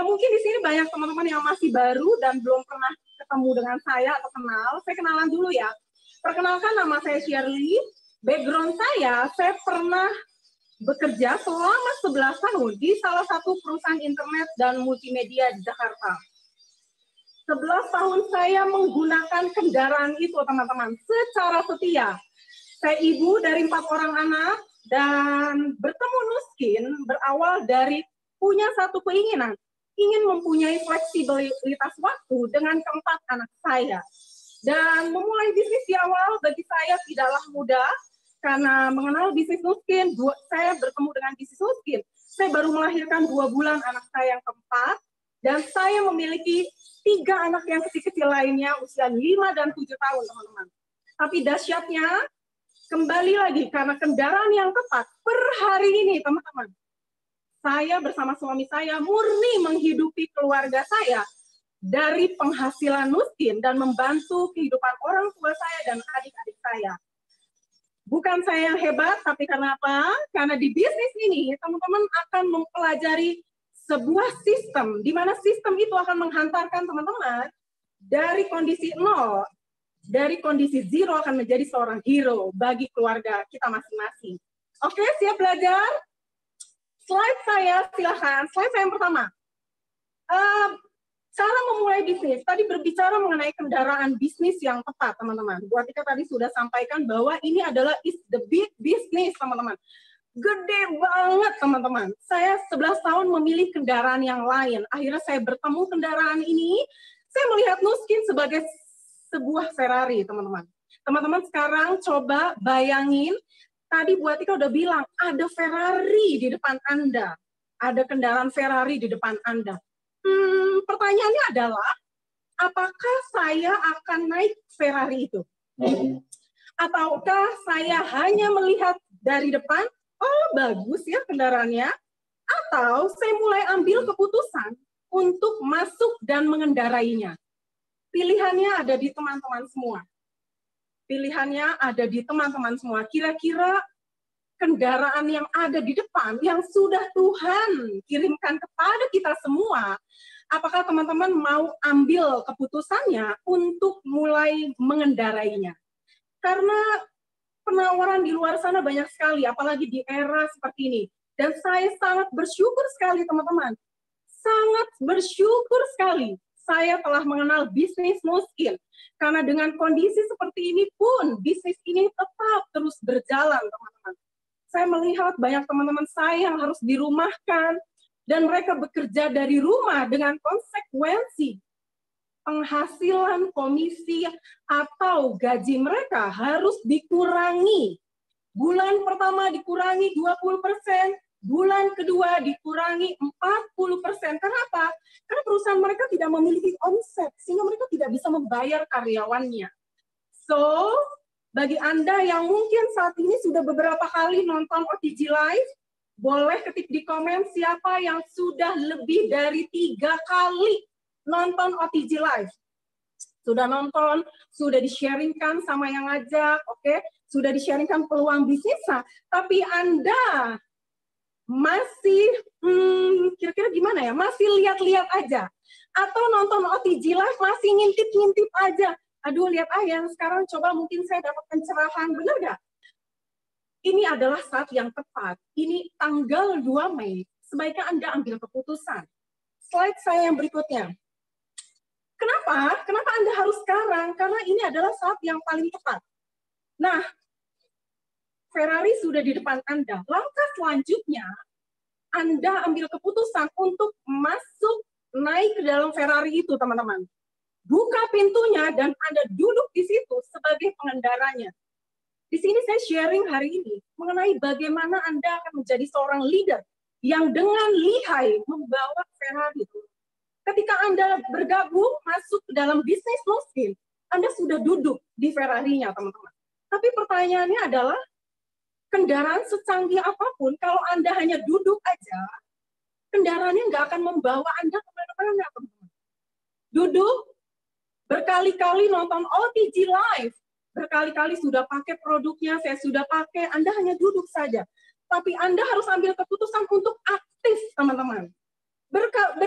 Mungkin di sini banyak teman-teman yang masih baru dan belum pernah ketemu dengan saya atau kenal. Saya kenalan dulu ya. Perkenalkan, nama saya Shirley. Background saya pernah bekerja selama 11 tahun di salah satu perusahaan internet dan multimedia di Jakarta. 11 tahun saya menggunakan kendaraan itu, teman-teman, secara setia. Saya ibu dari 4 orang anak, dan bertemu Nuskin berawal dari punya satu keinginan, ingin mempunyai fleksibilitas waktu dengan keempat anak saya. Dan memulai bisnis di awal bagi saya tidaklah mudah, karena mengenal bisnis Nuskin, saya bertemu dengan bisnis Nuskin. Saya baru melahirkan 2 bulan anak saya yang keempat, dan saya memiliki 3 anak yang kecil-kecil lainnya, usia 5 dan 7 tahun, teman-teman. Tapi dahsyatnya, kembali lagi, karena kendaraan yang tepat, per hari ini, teman-teman, saya bersama suami saya murni menghidupi keluarga saya dari penghasilan Nuskin dan membantu kehidupan orang tua saya dan adik-adik saya. Bukan saya yang hebat, tapi karena apa? Karena di bisnis ini, teman-teman akan mempelajari sebuah sistem, di mana sistem itu akan menghantarkan teman-teman dari kondisi 0, dari kondisi 0 akan menjadi seorang hero bagi keluarga kita masing-masing. Oke, siap belajar? Slide saya, silakan. Slide saya yang pertama. Cara memulai bisnis, tadi berbicara mengenai kendaraan bisnis yang tepat, teman-teman. Bu Atika tadi sudah sampaikan bahwa ini adalah is the big business, teman-teman. Gede banget, teman-teman. Saya 11 tahun memilih kendaraan yang lain. Akhirnya saya bertemu kendaraan ini, saya melihat Nuskin sebagai sebuah Ferrari, teman-teman. Teman-teman sekarang coba bayangin, tadi Bu Atika udah bilang, ada Ferrari di depan Anda. Ada kendaraan Ferrari di depan Anda. Pertanyaannya adalah, apakah saya akan naik Ferrari itu? Ataukah saya hanya melihat dari depan, oh bagus ya kendaraannya, atau saya mulai ambil keputusan untuk masuk dan mengendarainya? Pilihannya ada di teman-teman semua. Pilihannya ada di teman-teman semua. Kira-kira kendaraan yang ada di depan, yang sudah Tuhan kirimkan kepada kita semua, apakah teman-teman mau ambil keputusannya untuk mulai mengendarainya? Karena penawaran di luar sana banyak sekali, apalagi di era seperti ini. Dan saya sangat bersyukur sekali, teman-teman. Sangat bersyukur sekali saya telah mengenal bisnis Nuskin. Karena dengan kondisi seperti ini pun, bisnis ini tetap terus berjalan, teman-teman. Saya melihat banyak teman-teman saya yang harus dirumahkan, dan mereka bekerja dari rumah dengan konsekuensi penghasilan komisi atau gaji mereka harus dikurangi. Bulan pertama dikurangi 20%, bulan kedua dikurangi 40%. Kenapa? Karena perusahaan mereka tidak memiliki omset, sehingga mereka tidak bisa membayar karyawannya. So, bagi Anda yang mungkin saat ini sudah beberapa kali nonton OTG Live, boleh ketik di komen siapa yang sudah lebih dari 3 kali nonton OTG Live. Sudah nonton, sudah di-sharingkan sama yang ngajak, oke? Sudah di-sharingkan peluang bisnisnya, tapi Anda masih, kira-kira gimana ya? Masih lihat-lihat aja. Atau nonton OTG Live masih ngintip-ngintip aja. Aduh, lihat yang sekarang coba mungkin saya dapat pencerahan, benar nggak? Ini adalah saat yang tepat. Ini tanggal 2 Mei, sebaiknya Anda ambil keputusan. Slide saya yang berikutnya. Kenapa? Kenapa Anda harus sekarang? Karena ini adalah saat yang paling tepat. Nah, Ferrari sudah di depan Anda. Langkah selanjutnya, Anda ambil keputusan untuk masuk naik ke dalam Ferrari itu, teman-teman. Buka pintunya dan Anda duduk di situ sebagai pengendaranya. Di sini saya sharing hari ini mengenai bagaimana Anda akan menjadi seorang leader yang dengan lihai membawa Ferrari itu. Ketika Anda bergabung masuk ke dalam bisnis Nuskin, Anda sudah duduk di Ferrari-nya, teman-teman. Tapi pertanyaannya adalah, kendaraan secanggih apapun, kalau Anda hanya duduk aja, kendaraannya nggak akan membawa Anda kemana-mana, teman-teman. Duduk, berkali-kali nonton OTG Live, berkali-kali sudah pakai produknya, saya sudah pakai, Anda hanya duduk saja. Tapi Anda harus ambil keputusan untuk aktif, teman-teman.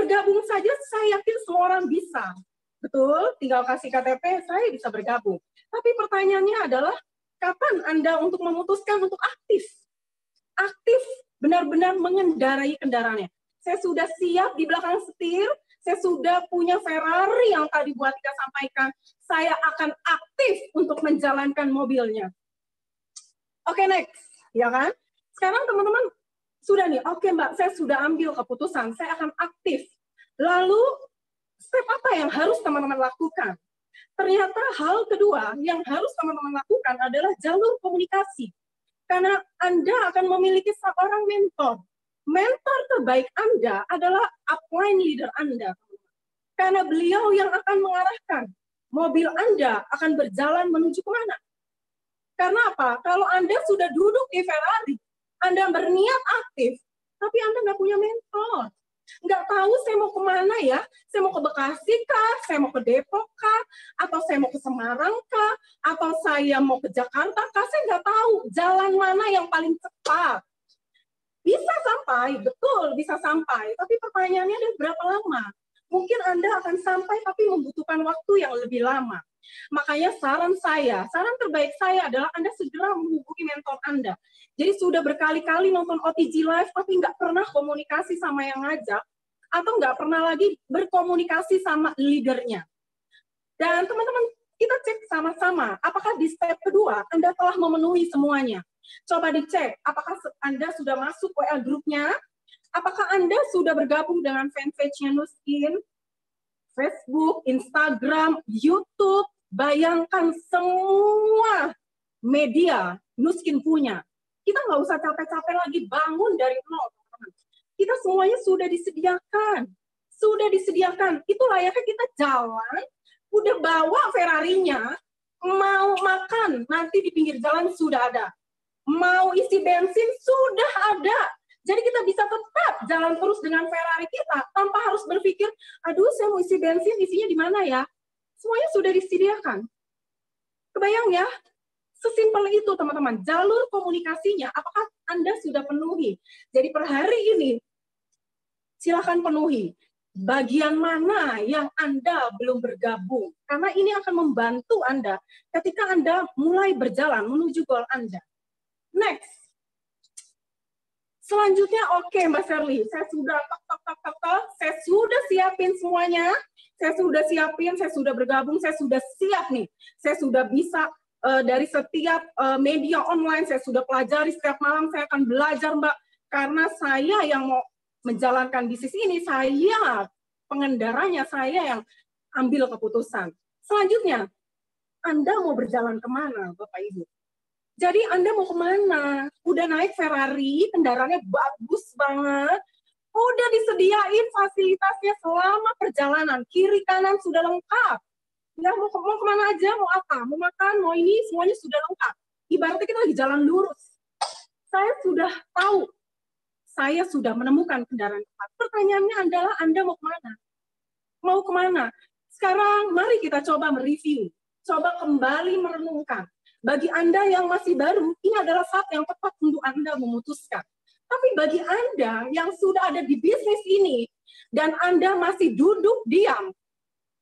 Bergabung saja saya yakin semua orang bisa. Betul, tinggal kasih KTP, saya bisa bergabung. Tapi pertanyaannya adalah, kapan Anda untuk memutuskan untuk aktif? Aktif, benar-benar mengendarai kendaraannya. Saya sudah siap di belakang setir, saya sudah punya Ferrari yang tadi Bu Atika sampaikan, saya akan aktif untuk menjalankan mobilnya. Oke, next, ya kan? Sekarang teman-teman sudah nih, oke Mbak, saya sudah ambil keputusan, saya akan aktif. Lalu, step apa yang harus teman-teman lakukan? Ternyata hal kedua yang harus teman-teman lakukan adalah jalur komunikasi. Karena Anda akan memiliki seorang mentor. Mentor terbaik Anda adalah upline leader Anda. Karena beliau yang akan mengarahkan. Mobil Anda akan berjalan menuju kemana? Karena apa? Kalau Anda sudah duduk di Ferrari, Anda berniat aktif, tapi Anda nggak punya mentor. Nggak tahu saya mau kemana ya, saya mau ke Bekasi kah, saya mau ke Depok kah, atau saya mau ke Semarang kah, atau saya mau ke Jakarta kah, saya nggak tahu jalan mana yang paling cepat. Bisa sampai, betul bisa sampai, tapi pertanyaannya adalah berapa lama? Mungkin Anda akan sampai tapi membutuhkan waktu yang lebih lama. Makanya saran terbaik saya adalah Anda segera menghubungi mentor Anda. Jadi sudah berkali-kali nonton OTG Live tapi nggak pernah komunikasi sama yang ngajak, atau nggak pernah lagi berkomunikasi sama leadernya. Dan teman-teman, kita cek sama-sama, apakah di step kedua Anda telah memenuhi semuanya. Coba dicek, apakah Anda sudah masuk WA grupnya, apakah Anda sudah bergabung dengan fanpage-nya Nuskin, Facebook, Instagram, YouTube. Bayangkan semua media Nuskin punya. Kita nggak usah capek-capek lagi bangun dari nol, teman-teman. Kita semuanya sudah disediakan. Sudah disediakan. Itu layaknya kita jalan, udah bawa Ferrarinya, mau makan, nanti di pinggir jalan sudah ada. Mau isi bensin, sudah ada. Jadi kita bisa tetap jalan terus dengan Ferrari kita, tanpa harus berpikir, aduh saya mau isi bensin, isinya di mana ya? Semuanya sudah disediakan. Kebayang ya? Sesimpel itu teman-teman. Jalur komunikasinya, apakah Anda sudah penuhi? Jadi per hari ini, silakan penuhi. Bagian mana yang Anda belum bergabung? Karena ini akan membantu Anda ketika Anda mulai berjalan menuju goal Anda. Next. Selanjutnya, oke Mbak Sherly, saya sudah saya sudah siapin semuanya. Saya sudah bergabung, saya sudah siap nih. Saya sudah bisa dari setiap media online, saya sudah pelajari setiap malam, saya akan belajar Mbak. Karena saya yang mau menjalankan bisnis ini, saya pengendaranya, saya yang ambil keputusan. Selanjutnya, Anda mau berjalan kemana Bapak Ibu? Jadi Anda mau kemana? Udah naik Ferrari, kendaraannya bagus banget, udah disediain fasilitasnya selama perjalanan, kiri kanan sudah lengkap. Ya mau kemana aja, mau apa, mau makan, mau ini, semuanya sudah lengkap. Ibaratnya kita lagi jalan lurus. Saya sudah tahu, saya sudah menemukan kendaraan tepat. Pertanyaannya adalah Anda mau kemana? Mau kemana? Sekarang mari kita coba mereview, coba kembali merenungkan. Bagi Anda yang masih baru, ini adalah saat yang tepat untuk Anda memutuskan. Tapi bagi Anda yang sudah ada di bisnis ini, dan Anda masih duduk diam,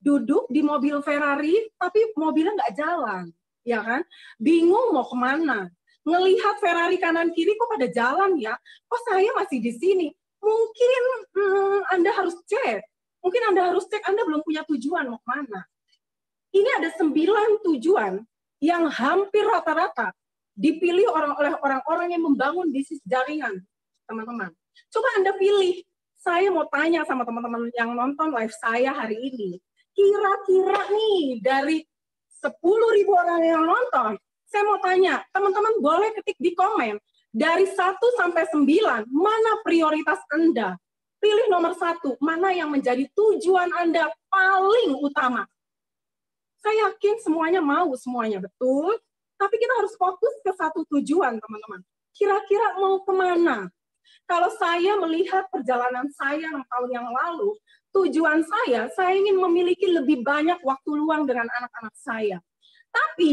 duduk di mobil Ferrari, tapi mobilnya nggak jalan, ya kan? Bingung mau kemana? Ngelihat Ferrari kanan kiri kok pada jalan ya? Kok saya masih di sini? Mungkin Anda harus cek. Mungkin Anda harus cek Anda belum punya tujuan mau kemana. Ini ada 9 tujuan yang hampir rata-rata dipilih oleh orang-orang yang membangun bisnis jaringan, teman-teman. Coba Anda pilih. Saya mau tanya sama teman-teman yang nonton live saya hari ini. Kira-kira nih dari 10.000 orang yang nonton, saya mau tanya, teman-teman boleh ketik di komen, dari 1 sampai 9, mana prioritas Anda? Pilih nomor 1, mana yang menjadi tujuan Anda paling utama. Saya yakin semuanya mau, semuanya betul, tapi kita harus fokus ke satu tujuan, teman-teman. Kira-kira mau kemana? Kalau saya melihat perjalanan saya 6 tahun yang lalu, tujuan saya ingin memiliki lebih banyak waktu luang dengan anak-anak saya. Tapi,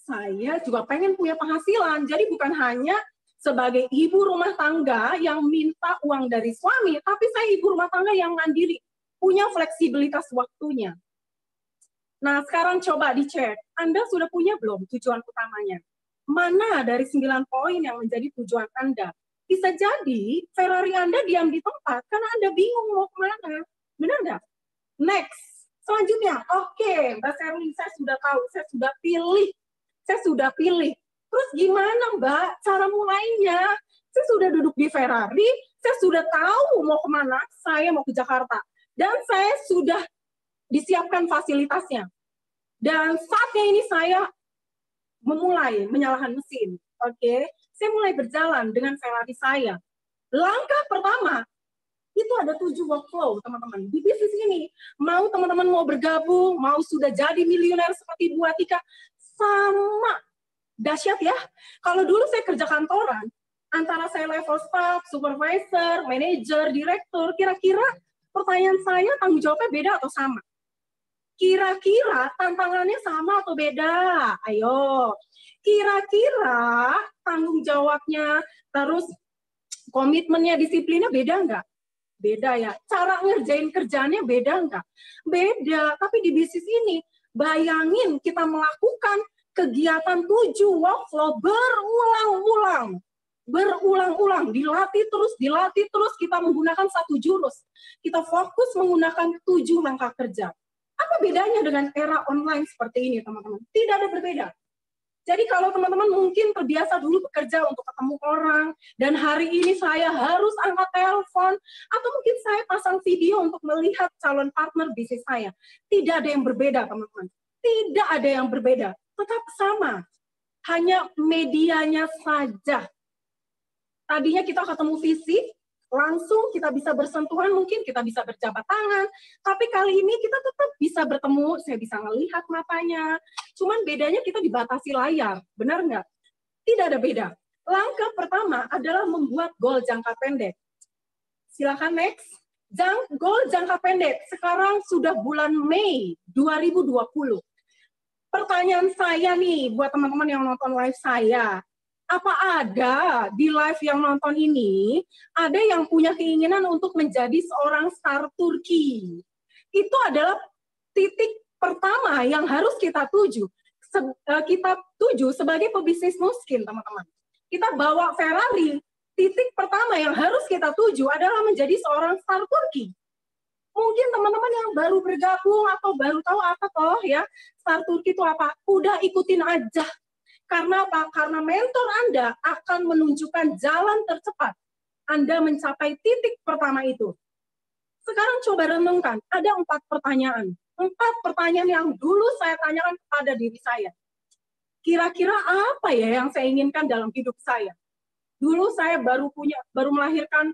saya juga pengen punya penghasilan, jadi bukan hanya sebagai ibu rumah tangga yang minta uang dari suami, tapi saya ibu rumah tangga yang mandiri, punya fleksibilitas waktunya. Nah, sekarang coba dicek, Anda sudah punya belum tujuan utamanya? Mana dari 9 poin yang menjadi tujuan Anda? Bisa jadi Ferrari Anda diam di tempat karena Anda bingung mau kemana. Benar nggak? Next. Selanjutnya, oke, Mbak Sherly, saya sudah tahu, saya sudah pilih. Terus gimana Mbak cara mulainya? Saya sudah duduk di Ferrari, saya sudah tahu mau kemana, saya mau ke Jakarta. Dan saya sudah disiapkan fasilitasnya. Dan saatnya ini saya memulai menyalakan mesin. Oke, saya mulai berjalan dengan Ferrari saya. Langkah pertama, itu ada 7 workflow, teman-teman. Di bisnis ini, mau teman-teman mau bergabung, mau sudah jadi miliuner seperti Bu Atika, sama dahsyat ya. Kalau dulu saya kerja kantoran, antara saya level staff, supervisor, manager, direktur, kira-kira pertanyaan saya tanggung jawabnya beda atau sama? Kira-kira tantangannya sama atau beda? Ayo. Kira-kira tanggung jawabnya, terus komitmennya, disiplinnya beda nggak? Beda ya. Cara ngerjain kerjaannya beda nggak? Beda. Tapi di bisnis ini, bayangin kita melakukan kegiatan 7 workflow berulang-ulang, dilatih terus, kita menggunakan 1 jurus. Kita fokus menggunakan 7 langkah kerja. Apa bedanya dengan era online seperti ini, teman-teman? Tidak ada berbeda. Jadi kalau teman-teman mungkin terbiasa dulu bekerja untuk ketemu orang, dan hari ini saya harus angkat telepon, atau mungkin saya pasang video untuk melihat calon partner bisnis saya. Tidak ada yang berbeda, teman-teman. Tidak ada yang berbeda. Tetap sama. Hanya medianya saja. Tadinya kita ketemu fisik, langsung kita bisa bersentuhan, mungkin kita bisa berjabat tangan, tapi kali ini kita tetap bisa bertemu, saya bisa melihat matanya, cuman bedanya kita dibatasi layar, benar nggak? Tidak ada beda. Langkah pertama adalah membuat goal jangka pendek. Silakan next. Goal jangka pendek, sekarang sudah bulan Mei 2020. Pertanyaan saya nih, buat teman-teman yang nonton live saya, apa ada di live yang nonton ini, ada yang punya keinginan untuk menjadi seorang star Turki? Itu adalah titik pertama yang harus kita tuju. Kita tuju sebagai pebisnis Nuskin, teman-teman. Kita bawa Ferrari, titik pertama yang harus kita tuju adalah menjadi seorang star Turki. Mungkin teman-teman yang baru bergabung atau baru tahu apa toh ya, star Turki itu apa? Udah ikutin aja. Karena apa? Karena mentor Anda akan menunjukkan jalan tercepat Anda mencapai titik pertama itu. Sekarang coba renungkan, ada 4 pertanyaan. 4 pertanyaan yang dulu saya tanyakan kepada diri saya. Kira-kira apa ya yang saya inginkan dalam hidup saya? Dulu saya baru melahirkan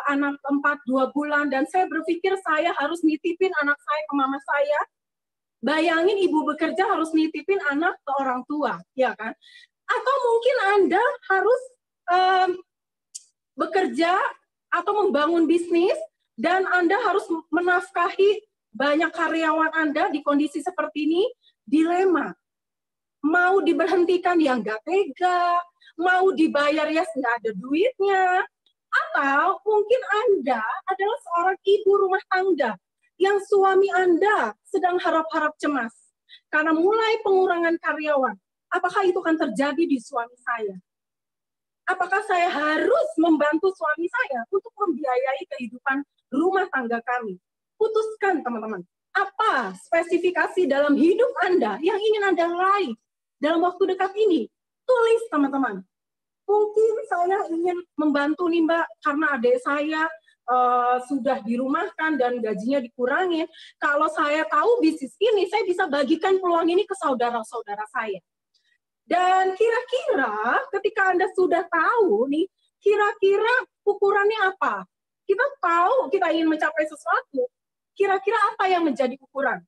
anak 2 bulan, dan saya berpikir saya harus nitipin anak saya ke mama saya. Bayangin ibu bekerja harus nitipin anak ke orang tua, ya kan? Atau mungkin Anda harus bekerja atau membangun bisnis, dan Anda harus menafkahi banyak karyawan Anda di kondisi seperti ini, dilema. Mau diberhentikan ya nggak tega, mau dibayar ya nggak ada duitnya, atau mungkin Anda adalah seorang ibu rumah tangga yang suami Anda sedang harap-harap cemas karena mulai pengurangan karyawan. Apakah itu akan terjadi di suami saya? Apakah saya harus membantu suami saya untuk membiayai kehidupan rumah tangga kami? Putuskan, teman-teman. Apa spesifikasi dalam hidup Anda yang ingin Anda raih dalam waktu dekat ini? Tulis, teman-teman. Mungkin saya ingin membantu nih Mbak, karena adik saya sudah dirumahkan dan gajinya dikurangin. Kalau saya tahu bisnis ini, saya bisa bagikan peluang ini ke saudara-saudara saya. Dan kira-kira ketika Anda sudah tahu nih, kira-kira ukurannya apa? Kita tahu kita ingin mencapai sesuatu, kira-kira apa yang menjadi ukuran?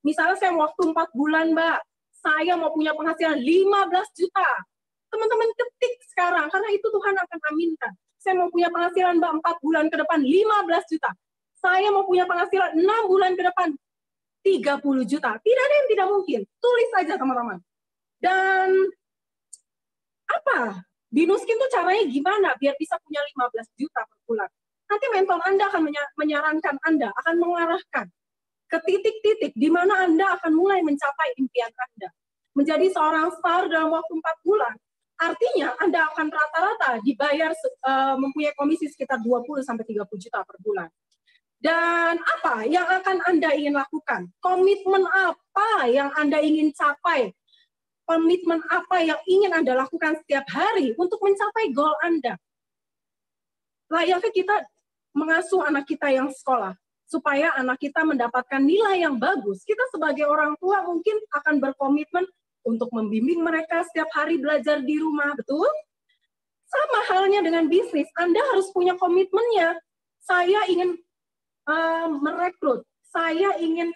Misalnya saya waktu 4 bulan Mbak, saya mau punya penghasilan 15 juta. Teman-teman ketik sekarang, karena itu Tuhan akan aminkan. Saya mau punya penghasilan Mbak 4 bulan ke depan 15 juta. Saya mau punya penghasilan 6 bulan ke depan 30 juta. Tidak ada yang tidak mungkin. Tulis saja teman-teman. Dan apa Binuskin tuh caranya gimana biar bisa punya 15 juta per bulan. Nanti mentor Anda akan menyarankan Anda, akan mengarahkan ke titik-titik di mana Anda akan mulai mencapai impian Anda. Menjadi seorang star dalam waktu 4 bulan, artinya Anda akan rata-rata dibayar mempunyai komisi sekitar 20-30 juta per bulan. Dan apa yang akan Anda ingin lakukan? Komitmen apa yang Anda ingin capai? Komitmen apa yang ingin Anda lakukan setiap hari untuk mencapai goal Anda? Layaknya kita mengasuh anak kita yang sekolah, supaya anak kita mendapatkan nilai yang bagus. Kita sebagai orang tua mungkin akan berkomitmen untuk membimbing mereka setiap hari belajar di rumah, betul? Sama halnya dengan bisnis, Anda harus punya komitmennya. Saya ingin merekrut, saya ingin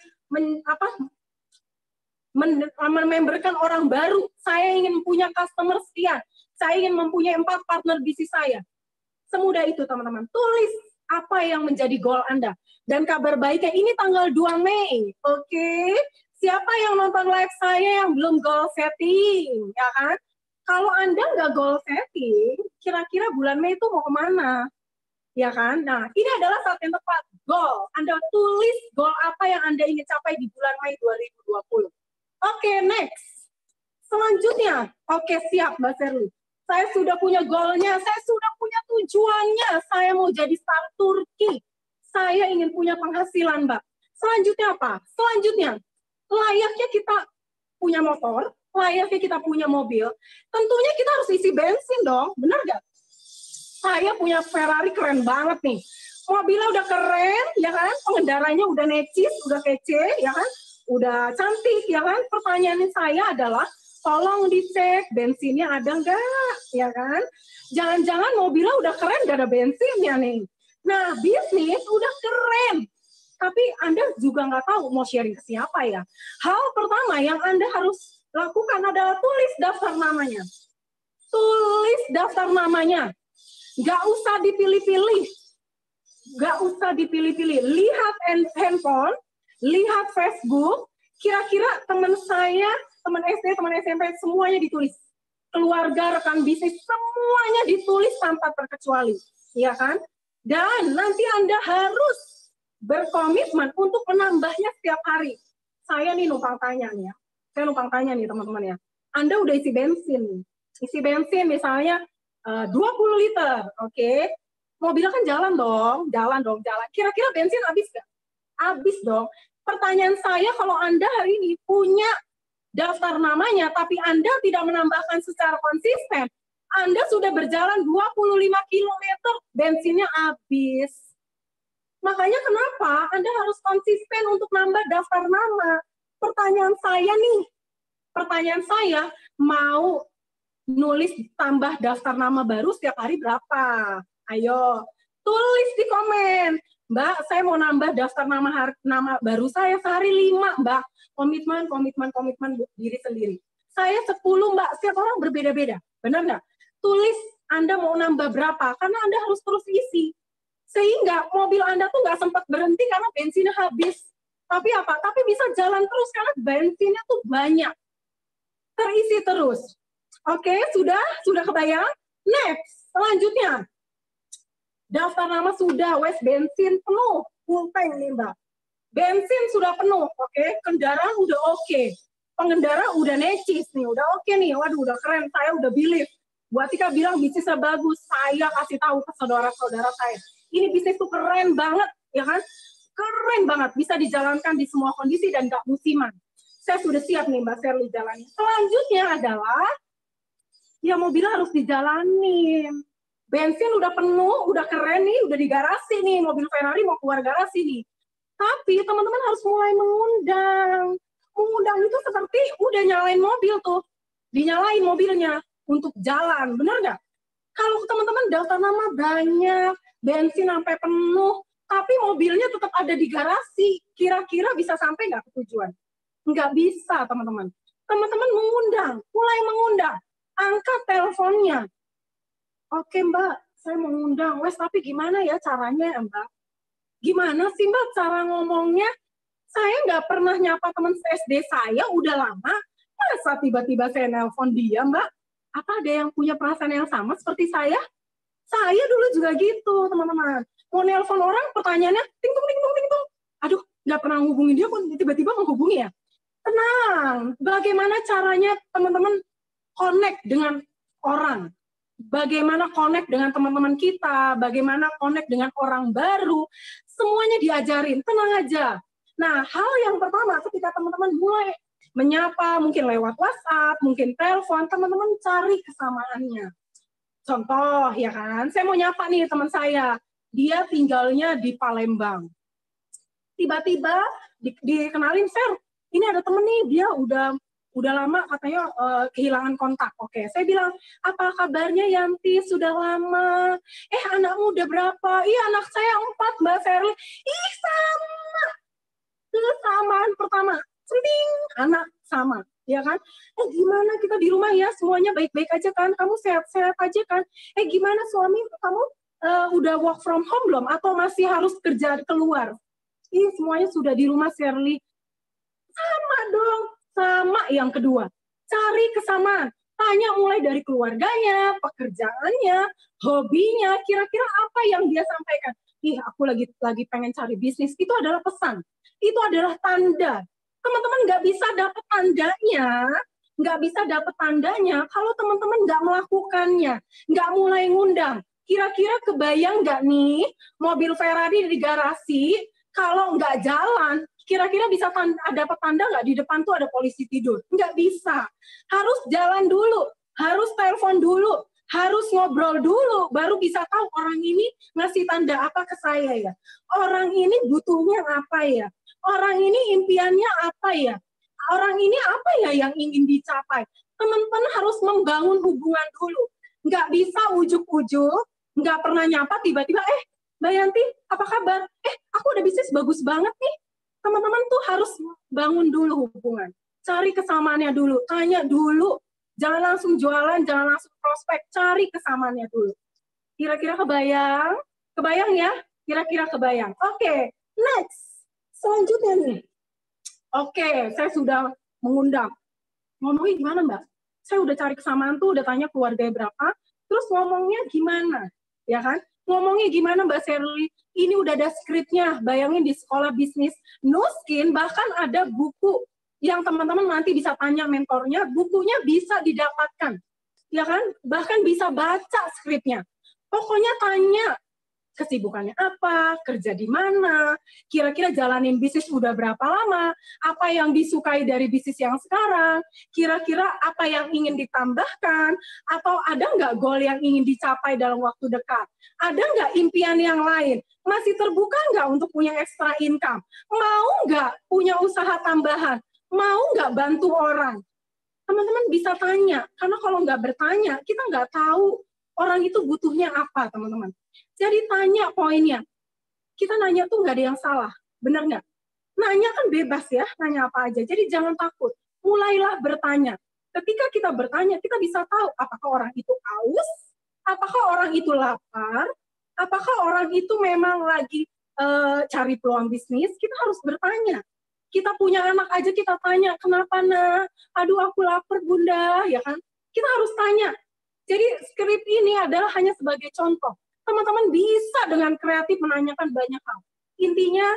mememberkan orang baru, saya ingin punya customer sekian, saya ingin mempunyai 4 partner bisnis saya. Semudah itu teman-teman, tulis apa yang menjadi goal Anda. Dan kabar baiknya ini tanggal 2 Mei, oke? Siapa yang nonton live saya yang belum goal setting, ya kan? Kalau Anda nggak goal setting, kira-kira bulan Mei itu mau kemana? Ya kan? Nah, ini adalah saat yang tepat. Goal. Anda tulis goal apa yang Anda ingin capai di bulan Mei 2020. Oke, next. Selanjutnya, oke siap Mbak Serly. Saya sudah punya goalnya, saya sudah punya tujuannya. Saya mau jadi star Turki. Saya ingin punya penghasilan, Mbak. Selanjutnya apa? Selanjutnya, layaknya kita punya motor, layaknya kita punya mobil, tentunya kita harus isi bensin dong, benar nggak? Saya punya Ferrari keren banget nih. Mobilnya udah keren, ya kan? Pengendaranya udah necis, udah kece, ya kan? Udah cantik, ya kan? Pertanyaan saya adalah, tolong dicek bensinnya ada nggak, ya kan? Jangan-jangan mobilnya udah keren, nggak ada bensinnya nih. Nah, bisnis udah keren, tapi Anda juga nggak tahu mau sharing ke siapa ya. Hal pertama yang Anda harus lakukan adalah tulis daftar namanya. Tulis daftar namanya. Nggak usah dipilih-pilih. Nggak usah dipilih-pilih. Lihat handphone, lihat Facebook, kira-kira teman saya, teman SD, teman SMP, semuanya ditulis. Keluarga, rekan bisnis, semuanya ditulis tanpa terkecuali. Ya kan? Dan nanti Anda harus berkomitmen untuk menambahnya setiap hari. Saya nih numpang tanya nih ya. Saya numpang tanya nih teman-teman ya. Anda udah isi bensin. Isi bensin misalnya 20 liter, oke. Mobilnya kan jalan dong. Kira-kira bensin habis nggak? Habis dong. Pertanyaan saya, kalau Anda hari ini punya daftar namanya, tapi Anda tidak menambahkan secara konsisten, Anda sudah berjalan 25 kilometer, bensinnya habis. Makanya kenapa Anda harus konsisten untuk nambah daftar nama. Pertanyaan saya, mau nulis tambah daftar nama baru setiap hari berapa? Ayo, tulis di komen. Mbak, saya mau nambah daftar nama baru saya sehari 5, Mbak. Komitmen diri sendiri. Saya 10, Mbak. Setiap orang berbeda-beda. Benar nggak? Tulis Anda mau nambah berapa, karena Anda harus terus isi. Sehingga mobil Anda tuh nggak sempat berhenti karena bensinnya habis. Tapi apa? Tapi bisa jalan terus karena bensinnya tuh banyak. Terisi terus. Oke, sudah kebayang? Next, selanjutnya. Daftar nama sudah, bensin penuh, full tank nih Mbak. Bensin sudah penuh, oke. Kendaraan udah oke. Pengendara udah necis nih, udah oke nih. Waduh, udah keren, saya udah believe. Bu Atika bilang bisnisnya bagus, saya kasih tahu ke saudara-saudara saya. Ini bisnis tuh keren banget, ya kan? Keren banget, bisa dijalankan di semua kondisi dan nggak musiman. Saya sudah siap nih Mbak Serly jalani. Selanjutnya adalah, ya mobilnya harus dijalanin. Bensin udah penuh, udah keren nih, udah di garasi nih, mobil Ferrari mau keluar garasi nih. Tapi teman-teman harus mulai mengundang. Mengundang itu seperti udah nyalain mobil tuh. Dinyalain mobilnya untuk jalan, benar nggak? Kalau teman-teman daftar nama banyak, bensin sampai penuh, tapi mobilnya tetap ada di garasi, kira-kira bisa sampai nggak ke tujuan? Nggak bisa, teman-teman. Teman-teman mengundang, mulai mengundang. Angkat teleponnya. Oke, Mbak, saya mengundang. Tapi gimana ya caranya, Mbak? Gimana sih, Mbak, cara ngomongnya? Saya nggak pernah nyapa teman SD saya, udah lama. Masa tiba-tiba saya nelpon dia, Mbak? Apa ada yang punya perasaan yang sama seperti saya? Saya dulu juga gitu, teman-teman. Mau nelpon orang, pertanyaannya ting tung ting tung ting tung. Aduh, nggak pernah hubungin dia, kok tiba-tiba menghubungi ya? Tenang. Bagaimana caranya teman-teman connect dengan orang? Bagaimana connect dengan teman-teman kita? Bagaimana connect dengan orang baru? Semuanya diajarin. Tenang aja. Nah, hal yang pertama ketika teman-teman mulai menyapa, mungkin lewat WhatsApp, mungkin telepon, teman-teman cari kesamaannya. Contoh, ya kan, saya mau nyapa nih teman saya, dia tinggalnya di Palembang. Tiba-tiba dikenalin, Fer, ini ada temen nih, dia udah lama katanya kehilangan kontak. Oke, saya bilang, apa kabarnya Yanti? Sudah lama. Anakmu udah berapa? Iya, anak saya 4, Mbak Ferli. Ih, sama. Kesamaan pertama. Senting, anak sama. Ya kan? Gimana kita di rumah ya? Semuanya baik-baik aja kan? Kamu sehat-sehat aja kan? Gimana suami kamu udah work from home belum? Atau masih harus kerja keluar? Semuanya sudah di rumah, Shirley. Sama dong. Sama yang kedua. Cari kesamaan. Tanya mulai dari keluarganya, pekerjaannya, hobinya, kira-kira apa yang dia sampaikan. Aku lagi pengen cari bisnis. Itu adalah pesan. Itu adalah tanda. Teman-teman nggak bisa dapat tandanya kalau teman-teman nggak melakukannya, nggak mulai ngundang. Kira-kira kebayang nggak nih mobil Ferrari di garasi, kalau nggak jalan, kira-kira bisa dapat tanda nggak di depan tuh ada polisi tidur? Nggak bisa. Harus jalan dulu, harus telepon dulu, harus ngobrol dulu, baru bisa tahu orang ini ngasih tanda apa ke saya ya. Orang ini butuhnya apa ya? Orang ini impiannya apa ya? Orang ini apa ya yang ingin dicapai? Teman-teman harus membangun hubungan dulu. Nggak bisa ujuk-ujuk, nggak pernah nyapa, tiba-tiba, Mbak Yanti, apa kabar? Aku udah bisnis bagus banget nih. Teman-teman tuh harus bangun dulu hubungan. Cari kesamaannya dulu, tanya dulu. Jangan langsung jualan, jangan langsung prospek, cari kesamaannya dulu. Kira-kira kebayang? Kebayang ya? Kira-kira kebayang. Oke, next. Selanjutnya nih. Oke, saya sudah mengundang. Ngomongnya gimana, Mbak? Saya udah cari kesamaan tuh, udah tanya keluarga berapa, terus ngomongnya gimana? Ya kan? Ngomongnya gimana, Mbak Shirley? Ini udah ada skripnya. Bayangin di sekolah bisnis Nuskin, bahkan ada buku yang teman-teman nanti bisa tanya mentornya, bukunya bisa didapatkan. Ya kan? Bahkan bisa baca skripnya. Pokoknya tanya kesibukannya apa, kerja di mana, kira-kira jalanin bisnis udah berapa lama, apa yang disukai dari bisnis yang sekarang, kira-kira apa yang ingin ditambahkan, atau ada nggak goal yang ingin dicapai dalam waktu dekat, ada nggak impian yang lain, masih terbuka nggak untuk punya extra income, mau nggak punya usaha tambahan, mau nggak bantu orang. Teman-teman bisa tanya, karena kalau nggak bertanya, kita nggak tahu orang itu butuhnya apa, teman-teman. Jadi tanya poinnya. Kita nanya tuh nggak ada yang salah, benar nggak? Nanya kan bebas ya, nanya apa aja. Jadi jangan takut, mulailah bertanya. Ketika kita bertanya, kita bisa tahu apakah orang itu haus, apakah orang itu lapar, apakah orang itu memang lagi cari peluang bisnis. Kita harus bertanya. Kita punya anak aja kita tanya, kenapa nak? Aduh aku lapar bunda, ya kan? Kita harus tanya. Jadi skrip ini adalah hanya sebagai contoh. Teman-teman bisa dengan kreatif menanyakan banyak hal. Intinya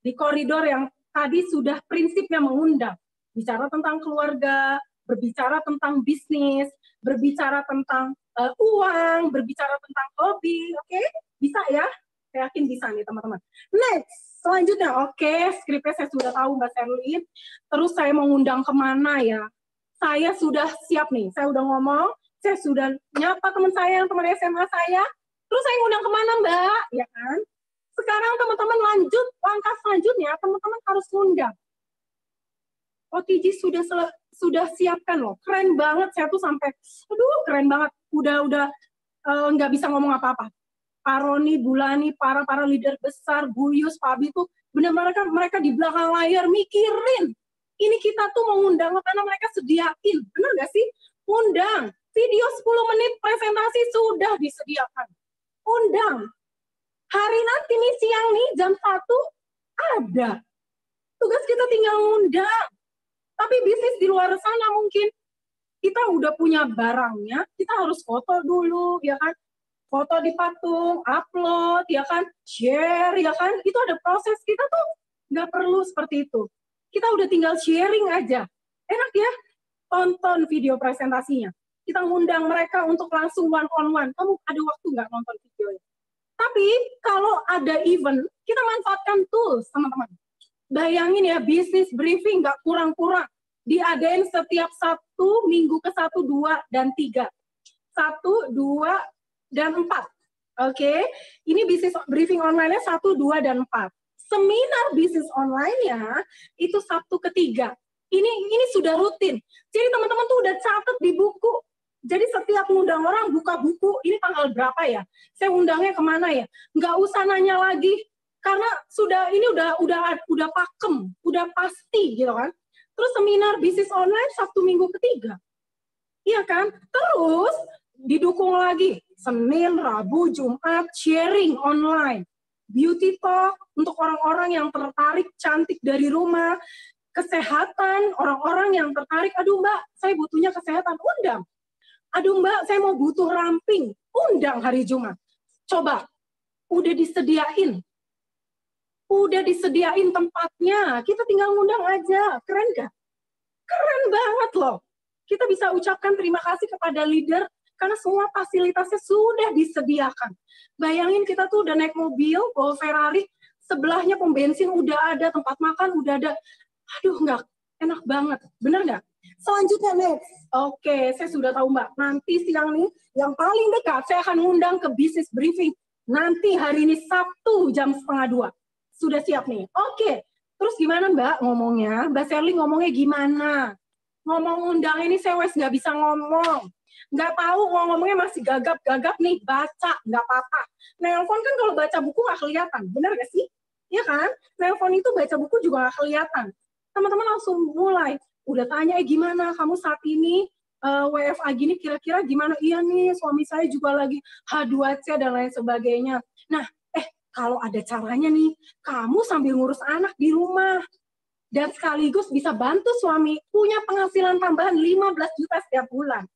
di koridor yang tadi sudah prinsipnya mengundang. Bicara tentang keluarga, berbicara tentang bisnis, berbicara tentang uang, berbicara tentang hobi, oke? Bisa ya? Saya yakin bisa nih teman-teman. Next. Selanjutnya, oke, skripnya saya sudah tahu Mbak Shirley. Terus saya mau ngundang kemana ya? Saya sudah siap nih, saya udah ngomong, saya sudah nyapa teman saya, teman SMA saya. Terus saya ngundang kemana Mbak? Ya kan? Sekarang teman-teman lanjut, langkah selanjutnya teman-teman harus ngundang. OTG sudah siapkan loh, keren banget. Saya tuh sampai, aduh keren banget. Udah nggak bisa ngomong apa-apa. Pak Roni, Bulani, para leader besar, Bu Yus, Pak Abi tuh benar-benar mereka di belakang layar mikirin. Ini kita tuh mau ngundang karena mereka sediain. Benar nggak sih? Undang. Video 10 menit presentasi sudah disediakan. Undang. Hari nanti nih siang nih jam 1 ada. Tugas kita tinggal ngundang. Tapi bisnis di luar sana mungkin kita udah punya barangnya, kita harus foto dulu, ya kan? Foto di patung, upload, ya kan? Share, ya kan? Itu ada proses, kita tuh nggak perlu seperti itu. Kita udah tinggal sharing aja. Enak ya? Tonton video presentasinya. Kita ngundang mereka untuk langsung one on one. Kamu ada waktu nggak nonton videonya? Tapi kalau ada event, kita manfaatkan tools, teman-teman. Bayangin ya, bisnis briefing nggak kurang-kurang. Diadain setiap 1, minggu ke 1, 2, dan 3. 1, 2, dan 4. Oke, ini bisnis briefing online-nya 1, 2, dan 4. Seminar bisnis online-nya itu Sabtu ketiga. Ini sudah rutin. Jadi teman-teman tuh udah catat di buku. Jadi setiap ngundang orang buka buku, ini tanggal berapa ya? Saya undangnya kemana ya? Nggak usah nanya lagi, karena ini udah pakem, udah pasti gitu kan. Terus seminar bisnis online Sabtu minggu ketiga. Iya kan? Terus didukung lagi Senin, Rabu, Jumat, sharing online. Beauty talk untuk orang-orang yang tertarik cantik dari rumah. Kesehatan, orang-orang yang tertarik, aduh Mbak, saya butuhnya kesehatan, undang. Aduh Mbak, saya mau butuh ramping, undang hari Jumat. Coba, udah disediain. Udah disediain tempatnya, kita tinggal ngundang aja. Keren gak? Keren banget loh. Kita bisa ucapkan terima kasih kepada leader, karena semua fasilitasnya sudah disediakan. Bayangin kita tuh udah naik mobil, bawa Ferrari, sebelahnya pom bensin udah ada, tempat makan udah ada. Aduh, nggak enak banget. Bener nggak? Selanjutnya next. Oke, saya sudah tahu Mbak. Nanti siang nih, yang paling dekat, saya akan ngundang ke bisnis briefing. Nanti hari ini Sabtu jam 1:30. Sudah siap nih. Oke, terus gimana Mbak ngomongnya? Mbak Sherly ngomongnya gimana? Ngomong undang ini saya wes nggak bisa ngomong. Nggak tahu ngomongnya masih gagap-gagap nih. Baca, nggak apa-apa. Nelpon kan kalau baca buku nggak kelihatan. Bener nggak sih? Iya kan? Nelpon itu baca buku juga nggak kelihatan. Teman-teman langsung mulai. Udah tanya, gimana kamu saat ini WFA gini kira-kira gimana? Iya nih, suami saya juga lagi H2C dan lain sebagainya. Nah, kalau ada caranya nih, kamu sambil ngurus anak di rumah dan sekaligus bisa bantu suami punya penghasilan tambahan 15 juta setiap bulan.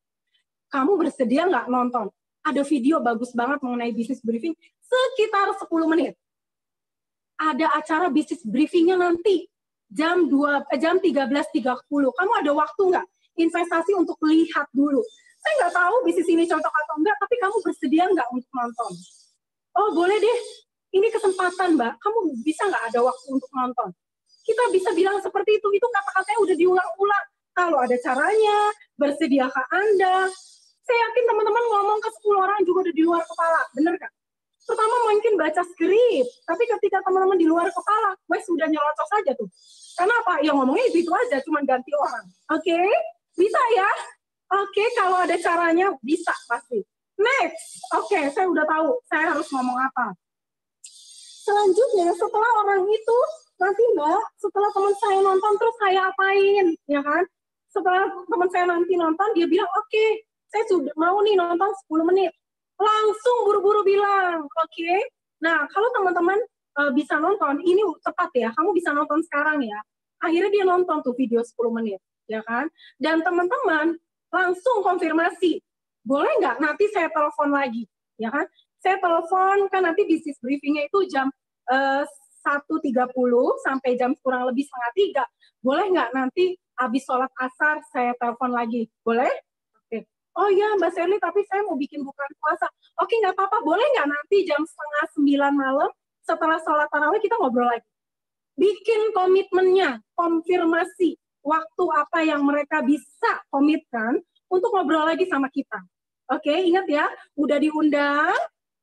Kamu bersedia nggak nonton? Ada video bagus banget mengenai bisnis briefing sekitar 10 menit. Ada acara bisnis briefingnya nanti jam 13.30. Kamu ada waktu nggak? Investasi untuk lihat dulu. Saya nggak tahu bisnis ini cocok atau enggak, tapi kamu bersedia nggak untuk nonton? Oh, boleh deh. Ini kesempatan, Mbak. Kamu bisa nggak ada waktu untuk nonton? Kita bisa bilang seperti itu. Itu kata-katanya udah diulang-ulang. Kalau ada caranya, bersediakah Anda? Saya yakin teman-teman ngomong ke 10 orang juga udah di luar kepala. Bener kan? Pertama mungkin baca skrip, tapi ketika teman-teman di luar kepala, sudah nyelocos saja tuh. Karena apa? Ya ngomongnya itu aja, cuma ganti orang. Oke? Bisa ya? Oke, kalau ada caranya, bisa pasti. Next. Oke, saya udah tahu saya harus ngomong apa. Selanjutnya, setelah orang itu, nanti Mbak, setelah teman saya nonton, terus saya apain? Ya kan? Setelah teman saya nanti nonton, dia bilang, oke, saya sudah mau nih nonton 10 menit. Langsung buru-buru bilang, oke. Nah, kalau teman-teman bisa nonton, ini tepat ya, kamu bisa nonton sekarang ya. Akhirnya dia nonton tuh video 10 menit, ya kan? Dan teman-teman langsung konfirmasi, boleh nggak nanti saya telepon lagi, ya kan? Saya telepon, kan nanti bisnis briefingnya itu jam 1.30 sampai jam kurang lebih 2:30. Boleh nggak nanti habis sholat asar saya telepon lagi? Boleh? Oh iya Mbak Sherly, tapi saya mau bikin buka puasa. Oke, nggak apa-apa. Boleh nggak nanti jam 8:30 malam setelah sholat tarawih kita ngobrol lagi? Bikin komitmennya, konfirmasi waktu apa yang mereka bisa komitkan untuk ngobrol lagi sama kita. Oke, ingat ya, udah diundang,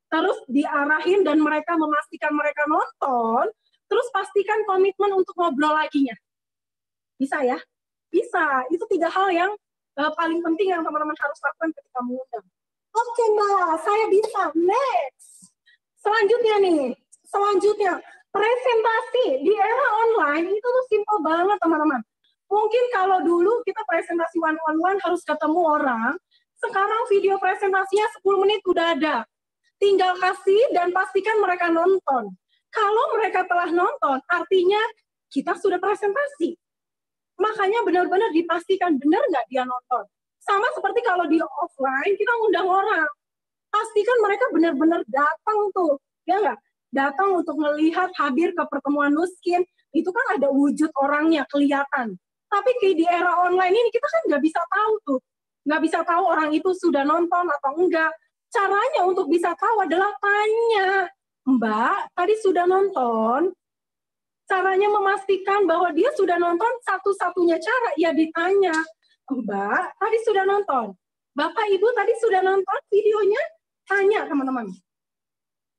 terus diarahin dan mereka memastikan mereka nonton, terus pastikan komitmen untuk ngobrol laginya. Bisa ya? Bisa. Itu 3 hal yang paling penting yang teman-teman harus lakukan ketika mengundang. Oke Mbak, saya bisa. Next. Selanjutnya, presentasi di era online itu tuh simple banget teman-teman. Mungkin kalau dulu kita presentasi one-on-one harus ketemu orang, sekarang video presentasinya 10 menit udah ada. Tinggal kasih dan pastikan mereka nonton. Kalau mereka telah nonton, artinya kita sudah presentasi. Makanya benar-benar dipastikan benar nggak dia nonton. Sama seperti kalau di offline, kita ngundang orang. Pastikan mereka benar-benar datang tuh, ya nggak? Datang untuk melihat, hadir ke pertemuan Nuskin, itu kan ada wujud orangnya, kelihatan. Tapi di era online ini, kita kan nggak bisa tahu tuh. Nggak bisa tahu orang itu sudah nonton atau enggak. Caranya untuk bisa tahu adalah tanya, Mbak, tadi sudah nonton? Caranya memastikan bahwa dia sudah nonton, satu-satunya cara ya ditanya, Mbak, tadi sudah nonton? Bapak, Ibu tadi sudah nonton videonya? Tanya, teman-teman.